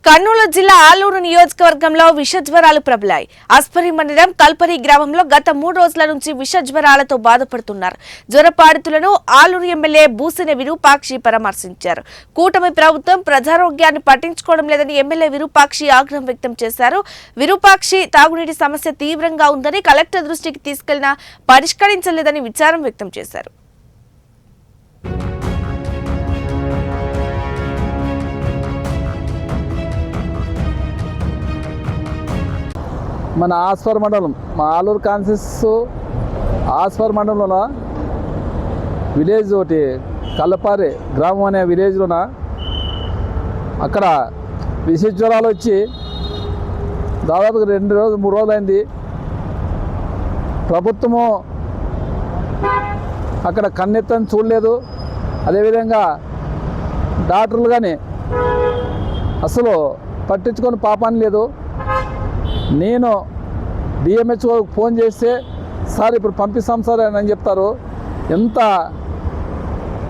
కర్నూలు జిల్లా ఆలూరు నియోజకవర్గంలో విషజ్వరాలు ప్రబలాయి. అస్పరి మండలం కల్పరి గ్రామంలో గత 3 రోజుల నుంచి విషజ్వరాలతో బాధపడుతున్నారు. జ్వరపాడితులను ఆలూరు ఎమ్మెల్యే బూసినె విరూపాక్షి పరామర్శించారు. కూటమి ప్రభుత్వం ప్రజారోగ్యాన్ని పట్టించుకోవడం లేదని ఎమ్మెల్యే విరూపాక్షి ఆగ్రహం వ్యక్తం చేశారు. విరూపాక్షి తాగునీటి సమస్య తీవ్రంగా ఉందని కలెక్టర్ దృష్టికి తీసుకెళ్లినా పరిష్కరించలేదని విచారం వ్యక్తం చేశారు. మన ఆస్ఫర్ మండలం, మా ఆలూరు కాన్సెస్ ఆస్ఫర్ మండలంలో విలేజ్ ఒకటి కల్లపారి గ్రామం అనే విలేజ్లోన అక్కడ విషజ్వరాలు వచ్చి దాదాపుగా 2 రోజులు 3 రోజులు అయింది. ప్రభుత్వము అక్కడ కన్నెత్తని చూడలేదు. అదేవిధంగా డాక్టర్లు కానీ అసలు పట్టించుకొని పాపాన్ని లేదు. నేను డిఎంహెచ్ఓకి ఫోన్ చేస్తే సార్ ఇప్పుడు పంపిస్తాం సార్ అని చెప్తారు.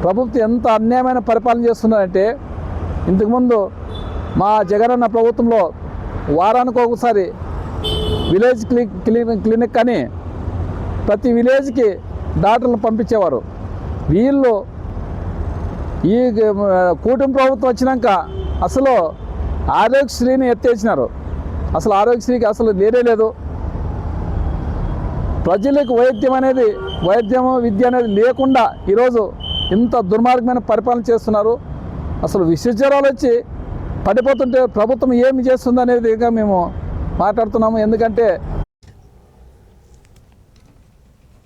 ప్రభుత్వం ఎంత అన్యాయమైన పరిపాలన చేస్తున్నారంటే, ఇంతకుముందు మా జగనన్న ప్రభుత్వంలో వారానికి ఒకసారి విలేజ్ క్లినిక్ అని ప్రతి విలేజ్కి డాక్టర్లను పంపించేవారు. వీళ్ళు ఈ కూటమి ప్రభుత్వం వచ్చినాక అసలు ఆరోగ్యశ్రీని ఎత్తేసినారు. అసలు ఆరోగ్యశ్రీకి అసలు లేదు. ప్రజలకు వైద్యము విద్య అనేది లేకుండా ఈరోజు ఇంత దుర్మార్గమైన పరిపాలన చేస్తున్నారు. అసలు విషజ్వరాలు వచ్చి పడిపోతుంటే ప్రభుత్వం ఏమి చేస్తుంది అనేది మేము మాట్లాడుతున్నాము. ఎందుకంటే